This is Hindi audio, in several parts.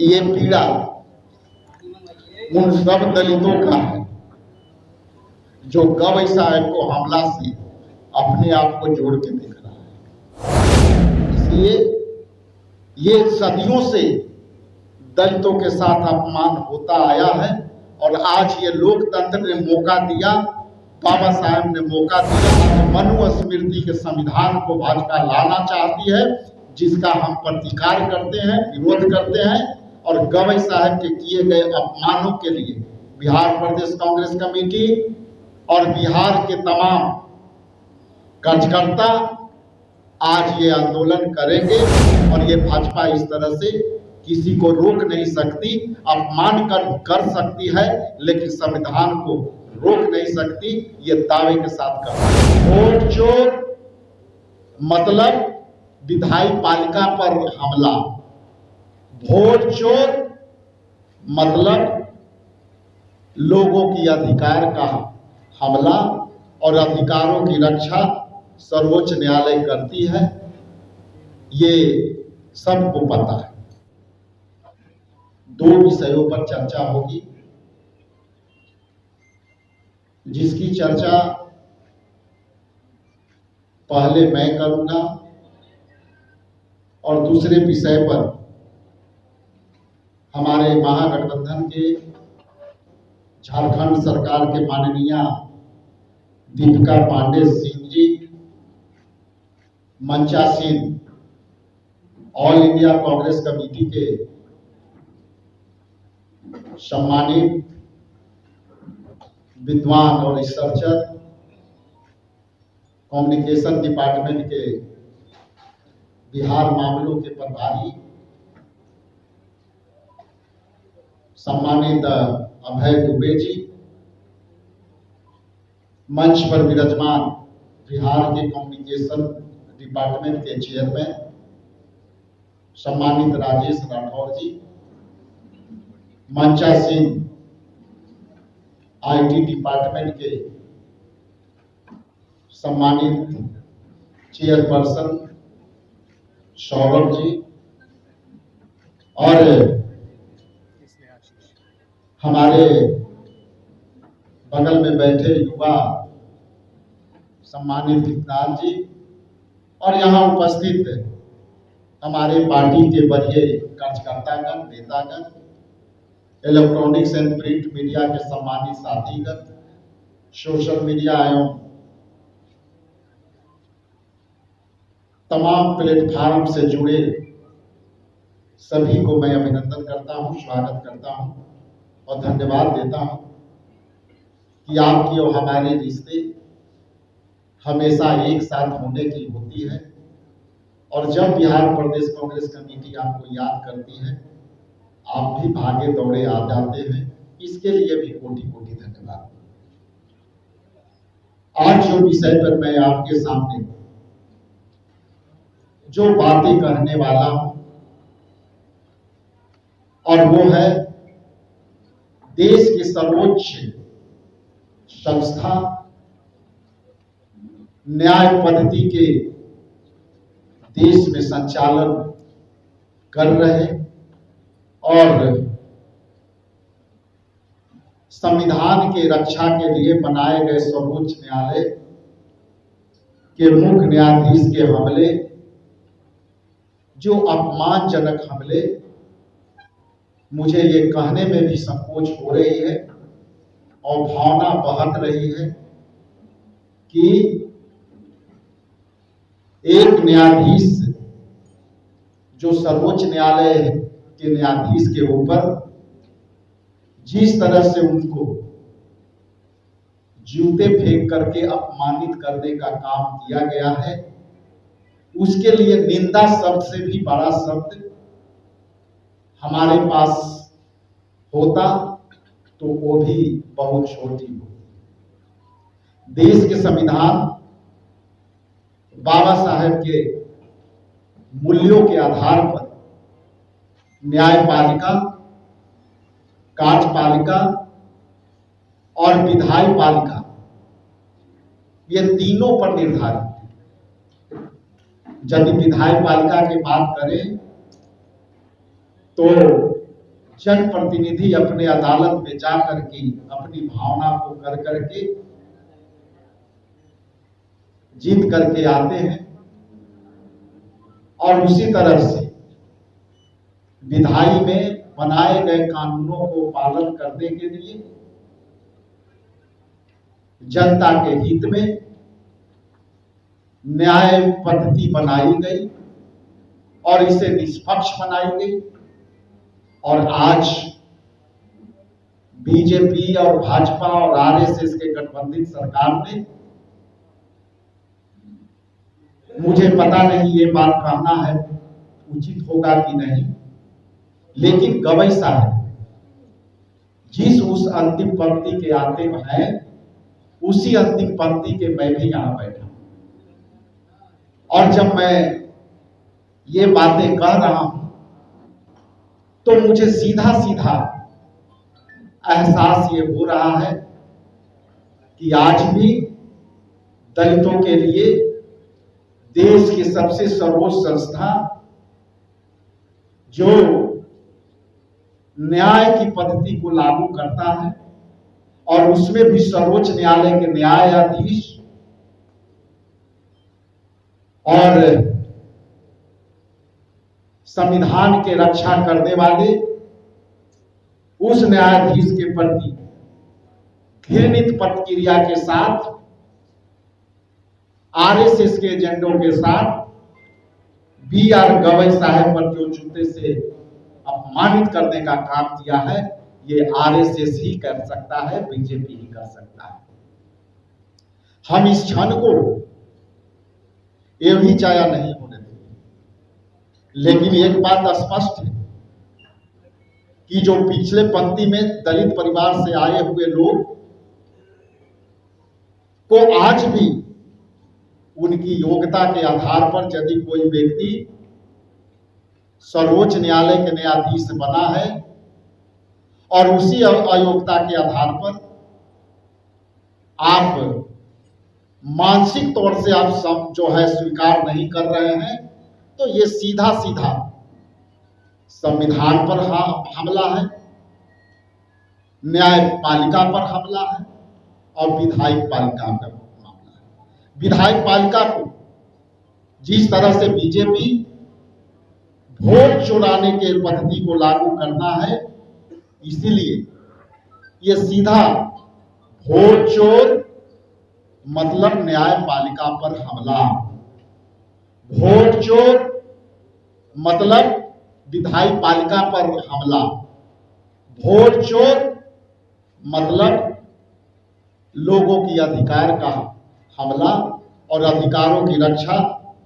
ये पीड़ा उन सब दलितों का है जो गवई साहब को हमला से अपने आप को जोड़ के देख रहा है। इसलिए ये सदियों से दलितों के साथ अपमान होता आया है और आज ये लोकतंत्र ने मौका दिया, बाबा साहब ने मौका दिया। मनुस्मृति के संविधान को भाजपा लाना चाहती है, जिसका हम प्रतिकार करते हैं, विरोध करते हैं और गवई साहब के किए गए अपमानों के लिए बिहार प्रदेश कांग्रेस कमेटी और बिहार के तमाम कार्यकर्ता आज ये आंदोलन करेंगे और ये भाजपा इस तरह से किसी को रोक नहीं सकती। अपमान कर सकती है लेकिन संविधान को रोक नहीं सकती, ये दावे के साथ कर। वोट चोर मतलब विधायी पालिका पर हमला, वोट चोर मतलब लोगों की अधिकार का हमला और अधिकारों की रक्षा सर्वोच्च न्यायालय करती है, ये सबको पता है। दो विषयों पर चर्चा होगी, जिसकी चर्चा पहले मैं करूंगा और दूसरे विषय पर हमारे महागठबंधन के झारखंड सरकार के माननीय दीपिका पांडे सिंह जी, मंचा Singh, all India Congress committee के सम्मानित विद्वान और रिसर्चर, कम्युनिकेशन डिपार्टमेंट के बिहार मामलों के प्रभारी सम्मानित अभय दुबे जी, मंच पर विराजमान बिहार के कम्युनिकेशन डिपार्टमेंट के चेयरमैन सम्मानित राजेश राठौर जी, मंचा सिंह आईटी डिपार्टमेंट के सम्मानित चेयरपर्सन सौरभ जी और हमारे बगल में बैठे युवा सम्मानित विद्वान जी और यहाँ उपस्थित हमारे पार्टी के वरीय कार्यकर्तागण, नेतागण, इलेक्ट्रॉनिक्स एंड प्रिंट मीडिया के सम्मानित साथीगण, सोशल मीडिया एवं तमाम प्लेटफॉर्म से जुड़े सभी को मैं अभिनंदन करता हूं, स्वागत करता हूं और धन्यवाद देता हूं कि आपकी और हमारे रिश्ते हमेशा एक साथ होने की होती है और जब बिहार प्रदेश कांग्रेस कमेटी आपको याद करती है, आप भी भागे दौड़े आ जाते हैं। इसके लिए भी कोटि कोटि धन्यवाद। आज जो विषय पर मैं आपके सामने जो बातें कहने वाला हूं और वो है देश की सर्वोच्च संस्था न्याय पद्धति के देश में संचालन कर रहे और संविधान के रक्षा के लिए बनाए गए सर्वोच्च न्यायालय के मुख्य न्यायाधीश के हमले, जो अपमानजनक हमले, मुझे ये कहने में भी संकोच हो रही है और भावना बहक रही है कि एक न्यायाधीश जो सर्वोच्च न्यायालय के न्यायाधीश के ऊपर जिस तरह से उनको जूते फेंक करके अपमानित करने का काम किया गया है, उसके लिए निंदा शब्द से भी बड़ा शब्द हमारे पास होता तो वो भी बहुत छोटी होती। देश के संविधान बाबा साहब के मूल्यों के आधार पर न्यायपालिका, कार्यपालिका और विधायी पालिका, ये तीनों पर निर्धारित है। यदि विधायी पालिका की बात करें तो जनप्रतिनिधि अपने अदालत में जा करके अपनी भावना को कर करके जीत करके आते हैं और उसी तरह से विधायी में बनाए गए कानूनों को पालन करने के लिए जनता के हित में न्याय पद्धति बनाई गई और इसे निष्पक्ष बनाई गई। और आज बीजेपी और भाजपा और आरएसएस के गठबंधन सरकार ने, मुझे पता नहीं ये बात कहना है उचित होगा कि नहीं, लेकिन गवई साहब जिस उस अंतिम पंक्ति के आते हैं उसी अंतिम पंक्ति के मैं भी यहां बैठा और जब मैं ये बातें कह रहा हूं तो मुझे सीधा सीधा एहसास ये हो रहा है कि आज भी दलितों के लिए देश की सबसे सर्वोच्च संस्था जो न्याय की पद्धति को लागू करता है और उसमें भी सर्वोच्च न्यायालय के न्यायाधीश और संविधान के रक्षा करने वाले उस न्यायाधीश के प्रति घृणित प्रतिक्रिया के साथ आरएसएस के एजेंडों के साथ बी.आर. गवई साहब पर जो जूते से अपमानित करने का काम किया है, ये आरएसएस ही कर सकता है, बीजेपी ही कर सकता है। हम इस क्षण को एवं ही चाया नहीं होने देंगे, लेकिन एक बात स्पष्ट है कि जो पिछले पंक्ति में दलित परिवार से आए हुए लोग को आज भी उनकी योग्यता के आधार पर यदि कोई व्यक्ति सर्वोच्च न्यायालय के न्यायाधीश बना है और उसी अयोग्यता के आधार पर आप मानसिक तौर से आप जो है स्वीकार नहीं कर रहे हैं, तो ये सीधा सीधा संविधान पर हमला है, न्यायपालिका पर हमला है और विधायक पालिका पर मामला है। विधायक पालिका को जिस तरह से बीजेपी वोट चुराने के पद्धति को लागू करना है, इसीलिए ये सीधा वोट चोर मतलब न्यायपालिका पर हमला, वोट चोर मतलब विधायी पालिका पर हमला, वोट चोर मतलब लोगों की अधिकार का हमला और अधिकारों की रक्षा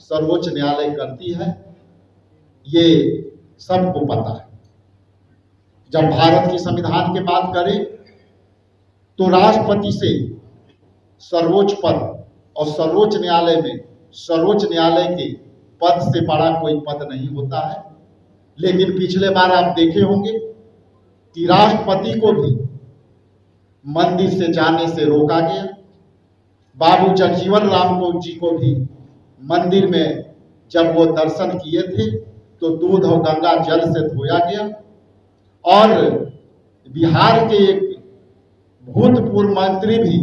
सर्वोच्च न्यायालय करती है, ये सबको पता है। जब भारत के संविधान की बात करें तो राष्ट्रपति से सर्वोच्च पद और सर्वोच्च न्यायालय में सर्वोच्च न्यायालय के पद से बड़ा कोई पद नहीं होता है। लेकिन पिछले बार आप देखे होंगे कि राष्ट्रपति को भी मंदिर से जाने से रोका गया, बाबू जगजीवन राम जी को भी मंदिर में जब वो दर्शन किए थे तो दूध और गंगा जल से धोया गया और बिहार के एक भूतपूर्व मंत्री भी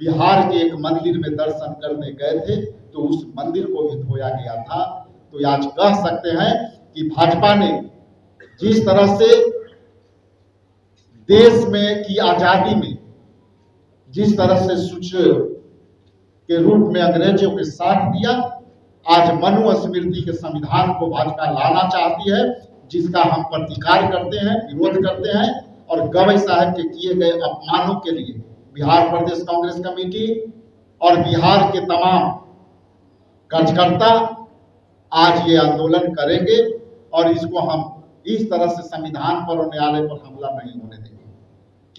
बिहार के एक मंदिर में दर्शन करने गए थे तो उस मंदिर को भी धोया गया था। तो आज कह सकते हैं कि भाजपा ने जिस तरह से देश में की आजादी में जिस तरह से सूच्य के रूप में अंग्रेजों के साथ दिया, आज मनुस्मृति के संविधान को भाजपा लाना चाहती है, जिसका हम प्रतिकार करते हैं, विरोध करते हैं। और गवई साहब के किए गए अपमानों के लिए बिहार प्रदेश कांग्रेस कमेटी और बिहार के तमाम कार्यकर्ता आज ये आंदोलन करेंगे और इसको हम इस तरह से संविधान पर और न्यायालय पर हमला नहीं होने देंगे।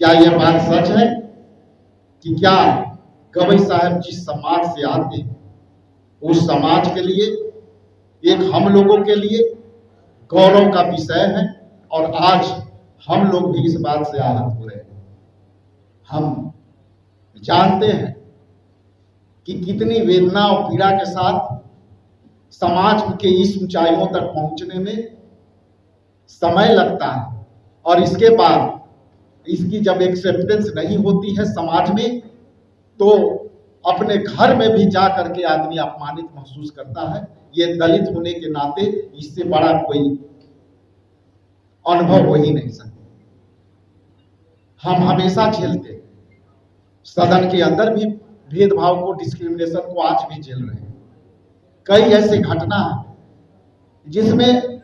क्या यह बात सच है कि क्या गवई साहब जिस समाज से आते हैं उस समाज के लिए, एक हम लोगों के लिए गौरव का विषय है और आज हम लोग भी इस बात से आहत हो रहे हैं। हम जानते हैं कि कितनी वेदना और पीड़ा के साथ समाज के इस ऊंचाइयों तक पहुंचने में समय लगता है और इसके बाद इसकी जब एक्सेप्टेंस नहीं होती है समाज में, तो अपने घर में भी जा करके आदमी अपमानित महसूस करता है। ये दलित होने के नाते इससे बड़ा कोई अनुभव हो ही नहीं सकता। हम हमेशा झेलते हैं, सदन के अंदर भी भेदभाव को, डिस्क्रिमिनेशन को आज भी झेल रहे हैं। कई ऐसे घटना है जिसमें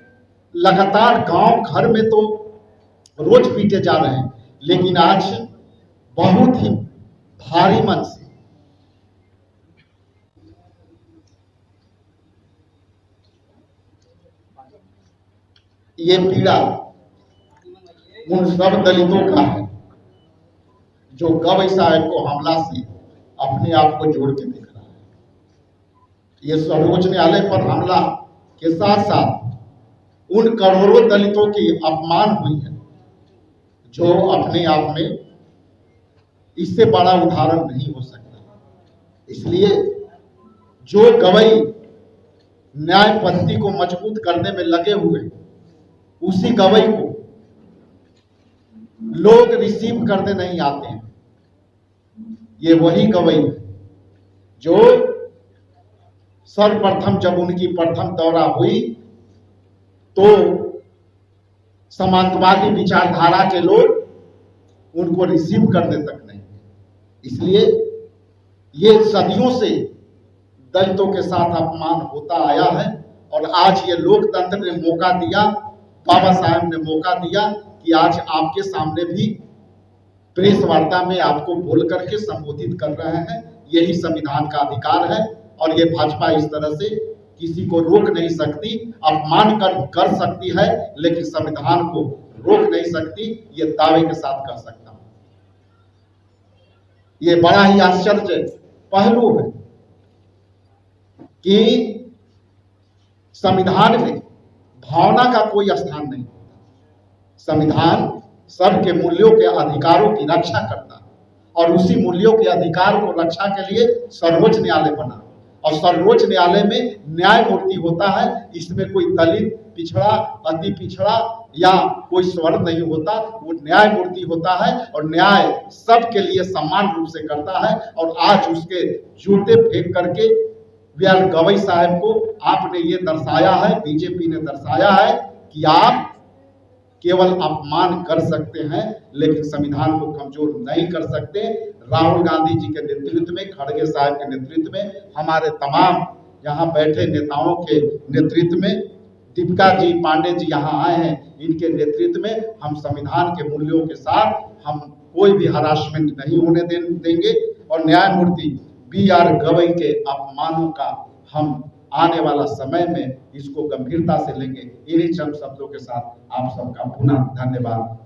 लगातार गांव घर में तो रोज पीटे जा रहे हैं, लेकिन आज बहुत ही भारी मन से ये पीड़ा उन सब दलितों का है जो गवई साहब को हमला से अपने आप को जोड़ के देख रहा है। ये सर्वोच्च न्यायालय पर हमला के साथ साथ उन करोड़ों दलितों की अपमान हुई है, जो अपने आप में इससे बड़ा उदाहरण नहीं हो सकता। इसलिए जो गवई न्याय पद्धति को मजबूत करने में लगे हुए, उसी गवई को लोग रिसीव करने नहीं आते हैं। ये वही गवई जो सर्वप्रथम जब उनकी प्रथम दौरा हुई तो समांतवादी विचारधारा के लोग उनको रिसीव करने तक नहीं। इसलिए ये सदियों से दलितों के साथ अपमान होता आया है, और आज ये लोकतंत्र ने मौका दिया, बाबा साहब ने मौका दिया कि आज आपके सामने भी प्रेस वार्ता में आपको बोल करके संबोधित कर रहे हैं। यही संविधान का अधिकार है, और ये भाजपा इस तरह से किसी को रोक नहीं सकती। अपमान कर सकती है, लेकिन संविधान को रोक नहीं सकती, ये दावे के साथ कह सकता हूं। ये बड़ा ही आश्चर्य पहलू है कि संविधान में भावना का कोई स्थान नहीं। संविधान सबके मूल्यों के अधिकारों की रक्षा करता है, और उसी मूल्यों के अधिकार को रक्षा के लिए सर्वोच्च न्यायालय बना, और सर्वोच्च न्यायालय में न्यायमूर्ति होता है। इसमें कोई दलित, पिछड़ा, अति पिछड़ा या कोई स्वर्ण नहीं होता, वो न्यायमूर्ति होता है, और न्याय सबके लिए समान रूप से करता है। और आज उसके जूते फेंक करके वीआर गवई साहब को आपने ये दर्शाया है, बीजेपी ने दर्शाया है कि आप केवल अपमान कर सकते हैं, लेकिन संविधान को कमजोर नहीं कर सकते। राहुल गांधी जी के नेतृत्व में, खड़गे साहब के नेतृत्व में, हमारे तमाम यहाँ बैठे नेताओं के नेतृत्व में, दीपिका जी, पांडे जी यहाँ आए हैं, इनके नेतृत्व में हम संविधान के मूल्यों के साथ हम कोई भी हरासमेंट नहीं होने देंगे, और न्यायमूर्ति बी.आर. गवई के अपमानों का हम आने वाला समय में इसको गंभीरता से लेंगे। इन्हीं चंद शब्दों के साथ आप सबका पुनः धन्यवाद।